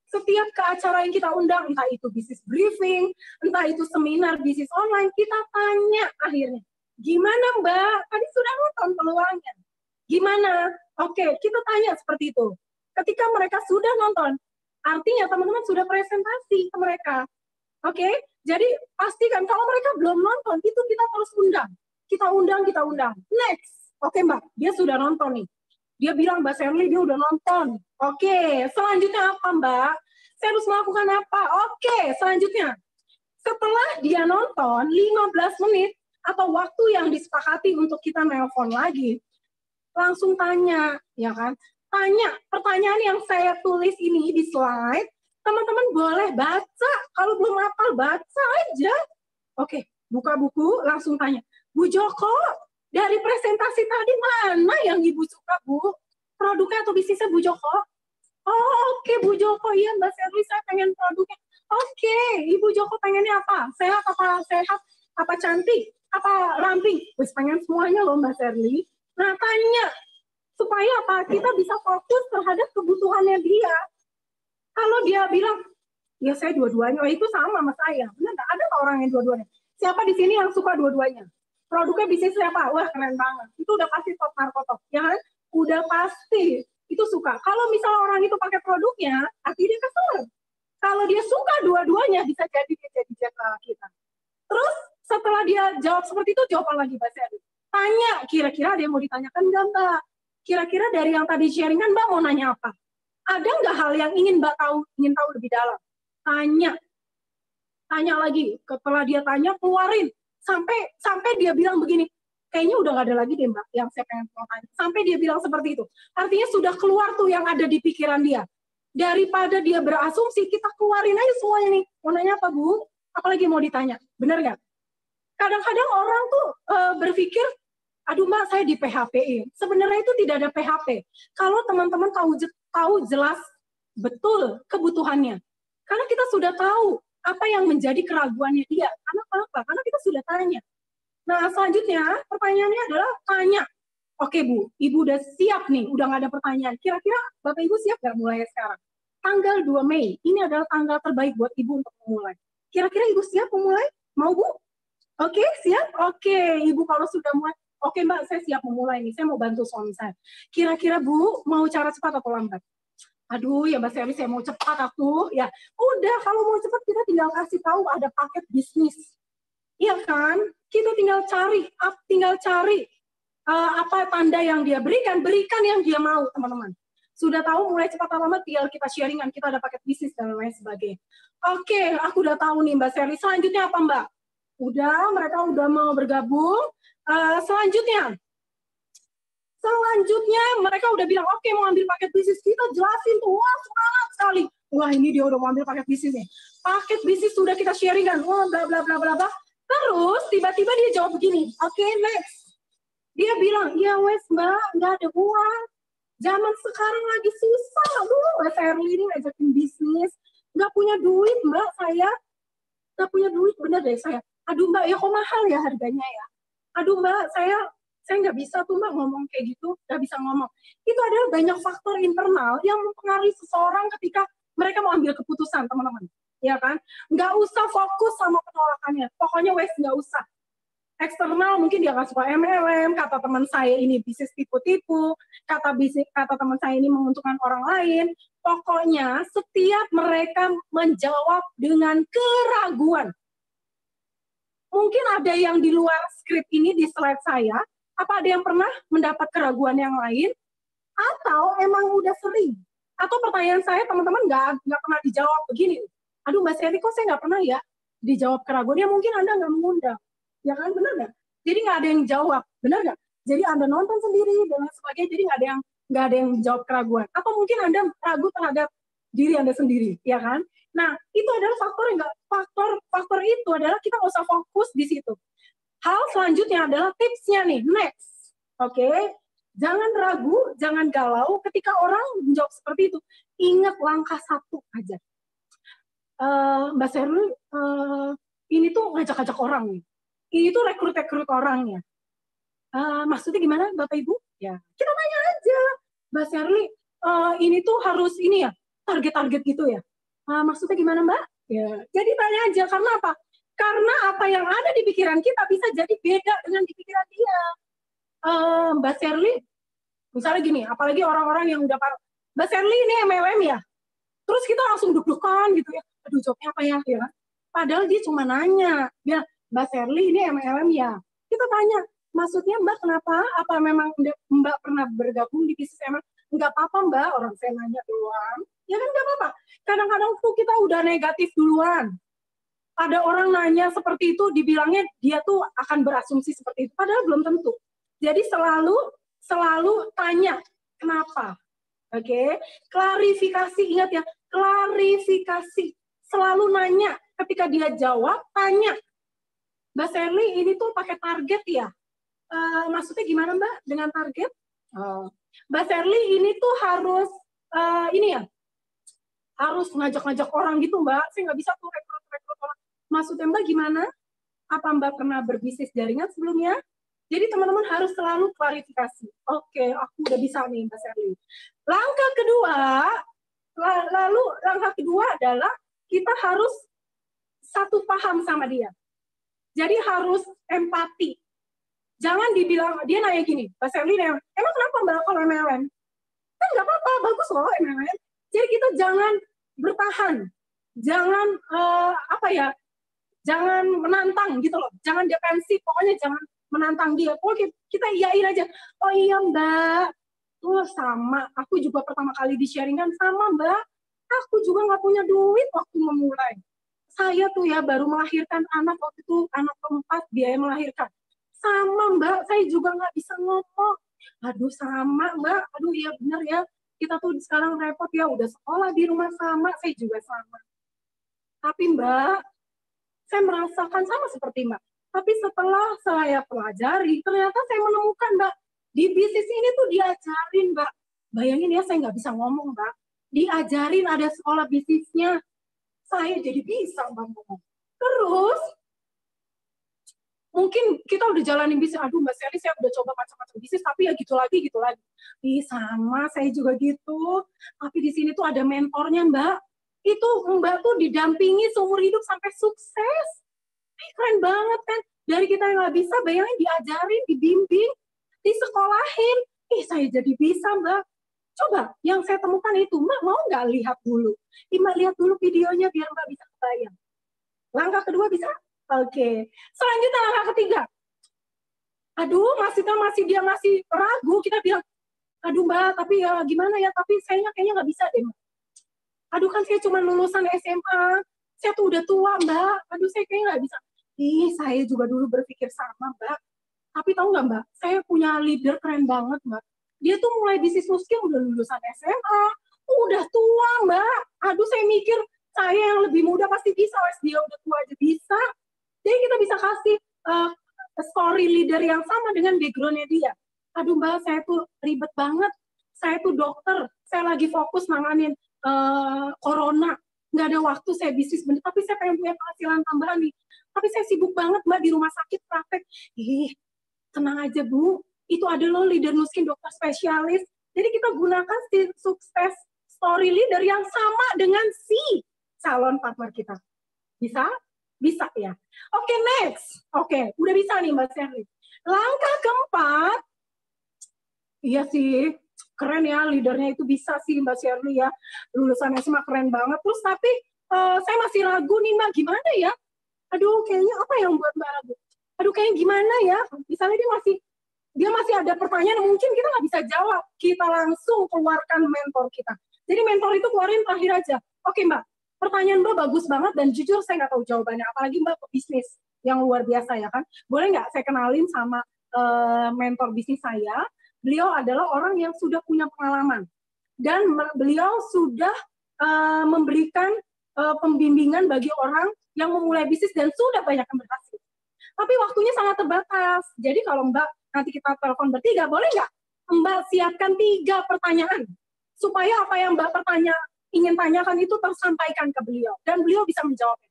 Setiap ke acara yang kita undang, entah itu bisnis briefing, entah itu seminar bisnis online, kita tanya akhirnya. Gimana, Mbak? Tadi sudah nonton peluangnya. Gimana? Oke, kita tanya seperti itu. Ketika mereka sudah nonton, artinya teman-teman sudah presentasi ke mereka. Oke, jadi pastikan kalau mereka belum nonton, itu kita terus undang. Kita undang. Next. Oke, Mbak, dia sudah nonton nih. Dia bilang, Mbak Sherly, dia udah nonton. Oke, selanjutnya apa, Mbak? Saya harus melakukan apa? Oke, selanjutnya. Setelah dia nonton 15 menit atau waktu yang disepakati untuk kita nelpon lagi, langsung tanya, ya kan? Tanya, pertanyaan yang saya tulis ini di slide, teman-teman boleh baca. Kalau belum hafal, baca aja. Oke, buka buku, langsung tanya. Bu Joko, dari presentasi tadi mana yang Ibu suka, Bu? Produknya atau bisnisnya Bu Joko? Oh, oke, Bu Joko. Iya, Mbak Sherly, saya pengen produknya. Oke, Ibu Joko pengennya apa? Sehat, apa cantik, apa ramping? Wis pengen semuanya loh, Mbak Sherly. Nah, tanya. Supaya apa? Kita bisa fokus terhadap kebutuhannya dia. Kalau dia bilang, ya saya dua-duanya, itu sama sama saya. Benar nggak? Ada nggak orang yang dua-duanya? Siapa di sini yang suka dua-duanya? Produknya bisnis siapa? Wah, keren banget. Itu udah pasti top markotop, ya kan? Udah pasti itu suka. Kalau misalnya orang itu pakai produknya, artinya dia customer. Kalau dia suka dua-duanya, bisa jadi dia jadi jenderal kita. Terus setelah dia jawab seperti itu, jawaban lagi Mbak Sherly. Tanya, kira-kira ada yang mau ditanyakan nggak, Mbak? Kira-kira dari yang tadi sharingan, Mbak mau nanya apa? Ada nggak hal yang ingin Mbak ingin tahu lebih dalam? Tanya lagi. Setelah dia tanya, keluarin. Sampai dia bilang begini, kayaknya udah nggak ada lagi deh Mbak yang saya pengen tanya. Sampai dia bilang seperti itu. Artinya sudah keluar tuh yang ada di pikiran dia. Daripada dia berasumsi, kita keluarin aja semuanya nih. Mau nanya apa, Bu? Apalagi mau ditanya. Benar nggak? Kadang-kadang orang tuh berpikir, aduh Mbak, saya di PHP-in. Sebenarnya itu tidak ada PHP. Kalau teman-teman tahu jelas betul kebutuhannya. Karena kita sudah tahu apa yang menjadi keraguannya dia. Karena apa? Karena kita sudah tanya. Nah, selanjutnya pertanyaannya adalah tanya. Oke Bu, Ibu udah siap nih, udah nggak ada pertanyaan. Kira-kira Bapak Ibu siap nggak mulai sekarang? Tanggal 2 Mei, ini adalah tanggal terbaik buat Ibu untuk memulai. Kira-kira Ibu siap memulai? Mau Bu? Oke, siap? Oke, Ibu kalau sudah mulai, oke Mbak, saya siap memulai nih, saya mau bantu suami saya. Kira-kira Bu, mau cara cepat atau lambat? Aduh, ya Mbak Sherly, saya mau cepat aku. Ya, udah kalau mau cepat kita tinggal kasih tahu ada paket bisnis. Iya kan? Kita tinggal cari apa tanda yang dia berikan yang dia mau, teman-teman. Sudah tahu mulai cepat atau lambat, tinggal kita sharingan, kita ada paket bisnis dan lain sebagainya. Oke, aku udah tahu nih Mbak Sherly. Selanjutnya apa Mbak? Mereka udah mau bergabung. Selanjutnya mereka udah bilang, oke, mau ambil paket bisnis, kita jelasin tuh, wah semangat sekali. Wah ini dia udah mau ambil paket bisnis nih. Paket bisnis sudah kita sharingkan, wah bla bla bla bla bla. Terus tiba-tiba dia jawab begini, oke, next. Dia bilang, ya wes Mbak, nggak ada uang. Zaman sekarang lagi susah, Mbak Sherly ini ngajakin bisnis. Nggak punya duit Mbak, saya. Nggak punya duit, bener deh saya. Aduh Mbak, ya kok mahal ya harganya ya. Aduh Mbak, saya nggak bisa tuh Mbak ngomong kayak gitu, nggak bisa ngomong. Itu adalah banyak faktor internal yang mempengaruhi seseorang ketika mereka mau ambil keputusan, teman-teman. Ya kan? Nggak usah fokus sama penolakannya. Pokoknya wes nggak usah. Eksternal mungkin dia nggak suka MLM, kata teman saya ini bisnis tipu-tipu, kata teman saya ini menguntungkan orang lain. Pokoknya setiap mereka menjawab dengan keraguan. Mungkin ada yang di luar skrip ini di slide saya, apa ada yang pernah mendapat keraguan yang lain? Atau emang udah sering? Atau pertanyaan saya teman-teman nggak pernah dijawab begini. Aduh Mbak Sherly, kok saya nggak pernah ya dijawab keraguan? Ya mungkin Anda nggak mengundang. Ya kan, benar nggak? Jadi nggak ada yang jawab, benar nggak? Jadi Anda nonton sendiri dan lain sebagainya, jadi nggak ada yang jawab keraguan. Atau mungkin Anda ragu terhadap diri Anda sendiri, ya kan? Nah, itu adalah faktor itu adalah kita nggak usah fokus di situ. Hal selanjutnya adalah tipsnya nih, next. Oke, jangan ragu, jangan galau ketika orang menjawab seperti itu. Ingat langkah satu aja. Mbak Sherly, ini tuh ngajak-ngajak orang nih. Ini tuh rekrut orang ya. Maksudnya gimana Bapak Ibu? Ya, kita tanya aja. Mbak Sherly, ini tuh harus ini ya, target-target gitu ya. Maksudnya gimana Mbak? Ya, jadi tanya aja, karena apa? Karena apa yang ada di pikiran kita bisa jadi beda dengan di pikiran dia. Mbak Sherly, misalnya gini, apalagi orang-orang yang udah Mbak Sherly ini MLM ya, terus kita langsung deg-degan gitu ya, aduh jawabnya apa ya, ya. Padahal dia cuma nanya, ya Mbak Sherly ini MLM ya, kita tanya, maksudnya Mbak kenapa? Apa memang Mbak pernah bergabung di bisnis MLM? Enggak apa-apa Mbak, orang saya nanya doang, ya kan enggak apa-apa. Kadang-kadang tuh kita udah negatif duluan. Ada orang nanya seperti itu, dibilangnya dia tuh akan berasumsi seperti itu, padahal belum tentu. Jadi selalu tanya kenapa. Oke, klarifikasi, ingat ya, klarifikasi. Selalu nanya, ketika dia jawab, tanya. Mbak Sherly, ini tuh pakai target ya? Maksudnya gimana Mbak dengan target? Mbak Sherly, ini tuh harus, ini ya, harus ngajak-ngajak orang gitu Mbak, saya nggak bisa tuh rekrut orang. Maksudnya Mbak gimana? Apa Mbak pernah berbisnis jaringan sebelumnya? Jadi teman-teman harus selalu klarifikasi. Oke, aku udah bisa nih Mbak Sherly. Langkah kedua adalah kita harus satu paham sama dia. Jadi harus empati. Jangan dibilang, dia nanya gini, Mbak Sherly, emang kenapa Mbak kalau MLM? Kan nggak apa-apa, bagus loh MLM. Jadi kita jangan bertahan. Jangan, jangan menantang gitu loh. Jangan defensif, pokoknya jangan menantang dia. Pokoknya kita iyain aja. Oh iya Mbak, sama. Aku juga pertama kali di-sharingkan sama Mbak. Aku juga nggak punya duit waktu memulai. Saya tuh ya baru melahirkan anak waktu itu, anak keempat, biaya melahirkan. Sama Mbak, saya juga nggak bisa ngomong. Aduh sama Mbak, aduh iya bener ya. Kita tuh sekarang repot ya, udah sekolah di rumah sama, saya juga sama. Tapi Mbak, saya merasakan sama seperti Mbak. Tapi setelah saya pelajari, ternyata saya menemukan Mbak, di bisnis ini tuh diajarin Mbak. Bayangin ya, saya nggak bisa ngomong Mbak. Diajarin ada sekolah bisnisnya. Saya jadi bisa Mbak ngomong. Terus, mungkin kita udah jalanin bisnis, aduh Mbak Sherly saya udah coba macam-macam bisnis, tapi ya gitu lagi. Sama, saya juga gitu. Tapi di sini tuh ada mentornya Mbak. Itu Mbak tuh didampingi seumur hidup sampai sukses. Keren banget kan. Dari kita yang nggak bisa, bayangin diajarin, dibimbing, disekolahin. Saya jadi bisa Mbak. Coba, yang saya temukan itu, Mbak mau nggak lihat dulu? Mbak lihat dulu videonya biar Mbak bisa kebayang. Langkah kedua bisa? Oke. Selanjutnya langkah ketiga. Aduh, dia masih ragu. Kita bilang, aduh Mbak, tapi ya gimana ya? Tapi saya kayaknya nggak bisa deh Mbak. Aduh kan saya cuma lulusan SMA. Saya tuh udah tua Mbak. Aduh saya kayaknya nggak bisa. Saya juga dulu berpikir sama Mbak. Tapi tahu nggak Mbak, saya punya leader keren banget Mbak. Dia tuh mulai bisnis musik udah lulusan SMA. Udah tua Mbak. Aduh saya mikir, saya yang lebih muda pasti bisa. Dia udah tua aja bisa. Jadi kita bisa kasih story leader yang sama dengan background-nya dia. Aduh Mbak, saya tuh ribet banget. Saya tuh dokter. Saya lagi fokus nanganin corona. Nggak ada waktu saya bisnis bener. Tapi saya pengen punya penghasilan tambahan nih. Tapi saya sibuk banget Mbak di rumah sakit praktek. Tenang aja Bu. Itu ada loh leader Nuskin, dokter spesialis. Jadi kita gunakan si sukses story leader yang sama dengan si calon partner kita. Bisa? Bisa ya. Oke, next. Oke, udah bisa nih Mbak Sherly. Langkah keempat, iya sih, keren ya leadernya itu bisa sih Mbak Sherly ya. Lulusan SMA keren banget. Terus tapi saya masih ragu nih Mbak, gimana ya? Aduh, kayaknya apa yang buat Mbak ragu? Aduh, kayaknya gimana ya? Misalnya dia masih ada pertanyaan, mungkin kita nggak bisa jawab. Kita langsung keluarkan mentor kita. Jadi mentor itu keluarin terakhir aja. Oke Mbak, pertanyaan Mbak bagus banget dan jujur saya nggak tahu jawabannya. Apalagi Mbak pebisnis yang luar biasa ya kan. Boleh nggak saya kenalin sama mentor bisnis saya, beliau adalah orang yang sudah punya pengalaman dan beliau sudah memberikan pembimbingan bagi orang yang memulai bisnis dan sudah banyak yang berhasil. Tapi waktunya sangat terbatas. Jadi kalau Mbak nanti kita telepon bertiga, boleh nggak Mbak siapkan 3 pertanyaan supaya apa yang Mbak ingin tanyakan itu tersampaikan ke beliau dan beliau bisa menjawabnya.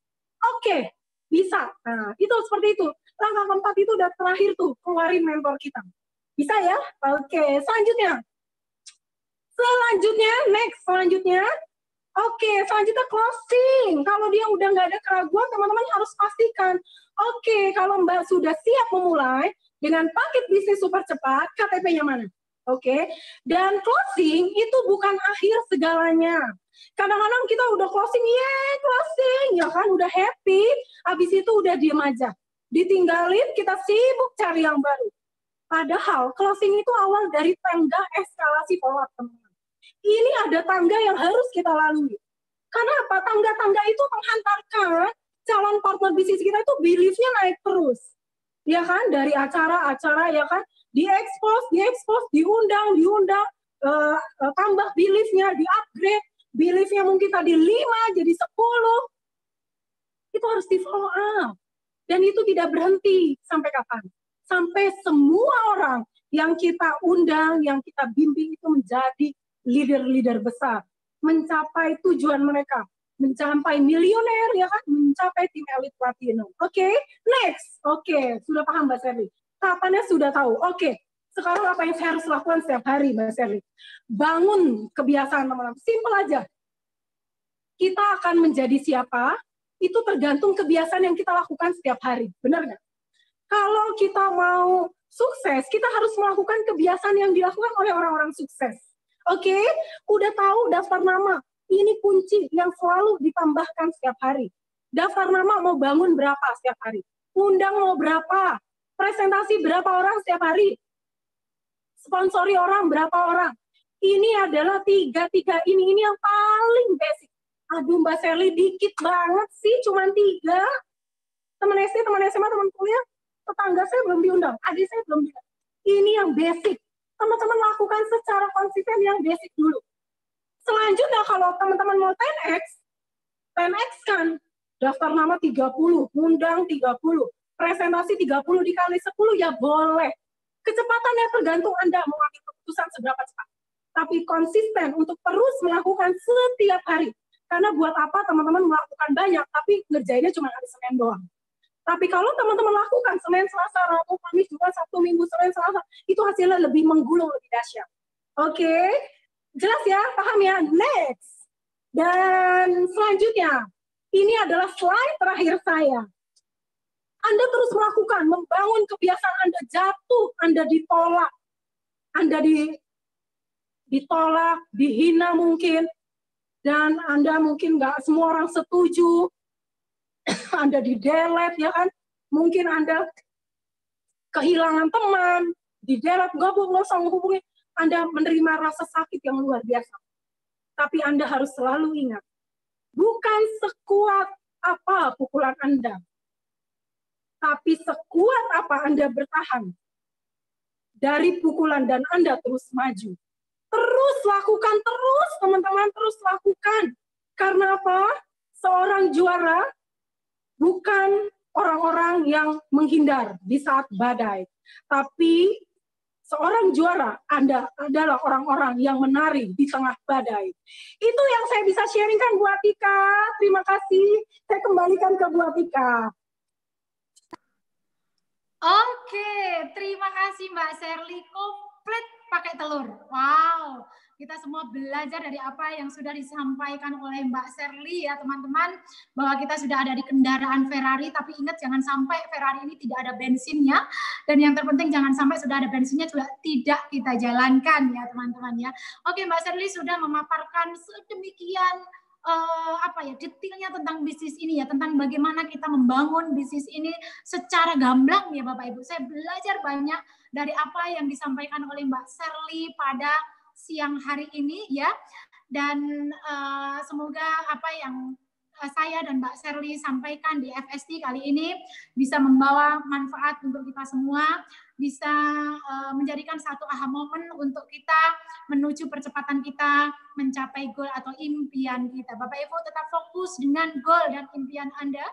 Oke, bisa. Nah, itu seperti itu. Langkah keempat itu udah terakhir tuh, keluarin mentor kita. Bisa ya? Oke, selanjutnya. Selanjutnya. Oke, selanjutnya closing. Kalau dia udah nggak ada keraguan, teman-teman harus pastikan. Oke, kalau Mbak sudah siap memulai dengan paket bisnis super cepat, KTP-nya mana? Oke, dan closing itu bukan akhir segalanya. Kadang-kadang kita udah closing, ya kan, udah happy, habis itu udah diem aja. Ditinggalin, kita sibuk cari yang baru. Padahal closing itu awal dari tangga eskalasi follow up, teman-teman. Ini ada tangga yang harus kita lalui. Karena apa? Tangga-tangga itu menghantarkan calon partner bisnis kita itu belief-nya naik terus. Ya kan? Dari acara-acara, ya kan? Diekspos, diundang, tambah belief-nya, di-upgrade. Belief-nya mungkin tadi 5 jadi 10. Itu harus di-follow up. Dan itu tidak berhenti sampai kapan? Sampai semua orang yang kita undang, yang kita bimbing itu menjadi leader-leader besar, mencapai tujuan mereka, mencapai milioner, ya kan, mencapai tim elit platinum. Oke, next. Oke, sudah paham Mbak Sherly? Kapannya sudah tahu. Oke, sekarang apa yang saya harus lakukan setiap hari Mbak Sherly? Bangun kebiasaan teman-teman. Simple aja. Kita akan menjadi siapa? Itu tergantung kebiasaan yang kita lakukan setiap hari. Benar nggak? Kalau kita mau sukses, kita harus melakukan kebiasaan yang dilakukan oleh orang-orang sukses. Oke, udah tahu daftar nama. Ini kunci yang selalu ditambahkan setiap hari. Daftar nama mau bangun berapa setiap hari? Undang mau berapa? Presentasi berapa orang setiap hari? Sponsori orang berapa orang? Ini adalah tiga ini yang paling basic. Aduh Mbak Sherly dikit banget sih, cuma 3. Teman SD, teman SMA, teman kuliah, tetangga saya belum diundang, adik saya belum diundang. Ini yang basic. Teman-teman lakukan secara konsisten yang basic dulu. Selanjutnya kalau teman-teman mau 10x kan, daftar nama 30, undang 30, presentasi 30 dikali 10 ya boleh. Kecepatannya tergantung Anda mau ambil keputusan seberapa cepat. Tapi konsisten untuk terus melakukan setiap hari. Karena buat apa teman-teman melakukan banyak, tapi ngerjainnya cuma hari Senin doang. Tapi kalau teman-teman lakukan Senin, Selasa, Rabu, Kamis, Jumat, Sabtu, Minggu, Senin, Selasa, itu hasilnya lebih menggulung, lebih dahsyat. Oke, jelas ya? Paham ya? Next. Dan selanjutnya, ini adalah slide terakhir saya. Anda terus melakukan, membangun kebiasaan Anda jatuh, Anda ditolak. Anda ditolak, dihina mungkin, dan Anda mungkin nggak semua orang setuju. Anda di-delete, ya kan? Mungkin Anda kehilangan teman, di-delete, nggak usah menghubungi. Anda menerima rasa sakit yang luar biasa. Tapi Anda harus selalu ingat, bukan sekuat apa pukulan Anda, tapi sekuat apa Anda bertahan dari pukulan dan Anda terus maju. Terus lakukan, terus teman-teman, terus lakukan. Karena apa? Seorang juara bukan orang-orang yang menghindar di saat badai. Tapi seorang juara adalah orang-orang yang menari di tengah badai. Itu yang saya bisa sharingkan buat Tika. Terima kasih. Saya kembalikan ke buat Tika. Oke, terima kasih Mbak Sherly. Komplit pakai telur. Wow. Kita semua belajar dari apa yang sudah disampaikan oleh Mbak Sherly ya teman-teman, bahwa kita sudah ada di kendaraan Ferrari, tapi ingat jangan sampai Ferrari ini tidak ada bensinnya, dan yang terpenting jangan sampai sudah ada bensinnya juga tidak kita jalankan ya teman-teman ya. Oke, Mbak Sherly sudah memaparkan sedemikian detailnya tentang bisnis ini ya, tentang bagaimana kita membangun bisnis ini secara gamblang ya Bapak Ibu. Saya belajar banyak dari apa yang disampaikan oleh Mbak Sherly pada siang hari ini ya, dan semoga apa yang saya dan Mbak Sherly sampaikan di FST kali ini bisa membawa manfaat untuk kita semua, bisa menjadikan satu aha momen untuk kita menuju percepatan kita mencapai goal atau impian kita. Bapak Ibu tetap fokus dengan goal dan impian Anda,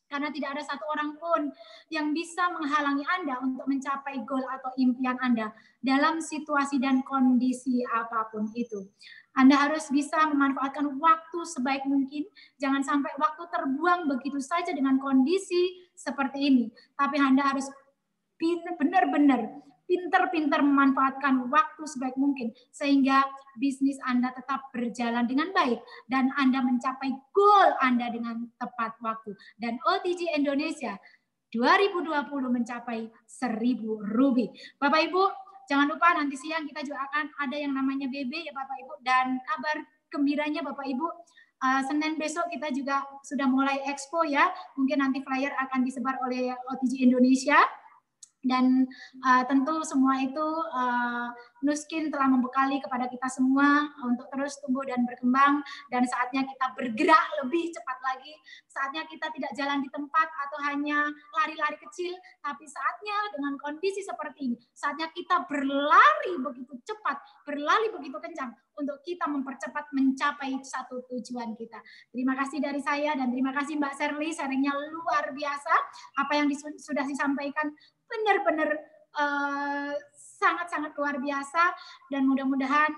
karena tidak ada satu orang pun yang bisa menghalangi Anda untuk mencapai goal atau impian Anda dalam situasi dan kondisi apapun itu. Anda harus bisa memanfaatkan waktu sebaik mungkin. Jangan sampai waktu terbuang begitu saja dengan kondisi seperti ini. Tapi Anda harus benar-benar pintar-pintar memanfaatkan waktu sebaik mungkin sehingga bisnis Anda tetap berjalan dengan baik dan Anda mencapai goal Anda dengan tepat waktu. Dan OTG Indonesia 2020 mencapai 1000 ruby. Bapak Ibu, jangan lupa nanti siang kita juga akan ada yang namanya BB ya Bapak Ibu, dan kabar gembiranya Bapak Ibu, Senin besok kita juga sudah mulai expo ya. Mungkin nanti flyer akan disebar oleh OTG Indonesia. Dan tentu semua itu Nuskin telah membekali kepada kita semua untuk terus tumbuh dan berkembang, dan saatnya kita bergerak lebih cepat lagi. Saatnya kita tidak jalan di tempat atau hanya lari-lari kecil, tapi saatnya dengan kondisi seperti ini, saatnya kita berlari begitu cepat, berlari begitu kencang untuk kita mempercepat mencapai satu tujuan kita. Terima kasih dari saya dan terima kasih Mbak Sherly, sharingnya luar biasa. Apa yang sudah disampaikan benar-benar sangat-sangat luar biasa, dan mudah-mudahan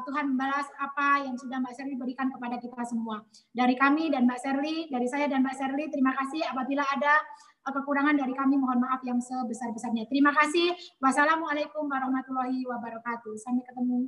Tuhan membalas apa yang sudah Mbak Sherly berikan kepada kita semua. Dari kami dan Mbak Sherly, dari saya dan Mbak Sherly, terima kasih. Apabila ada kekurangan dari kami, mohon maaf yang sebesar-besarnya. Terima kasih. Wassalamualaikum warahmatullahi wabarakatuh. Sampai ketemu.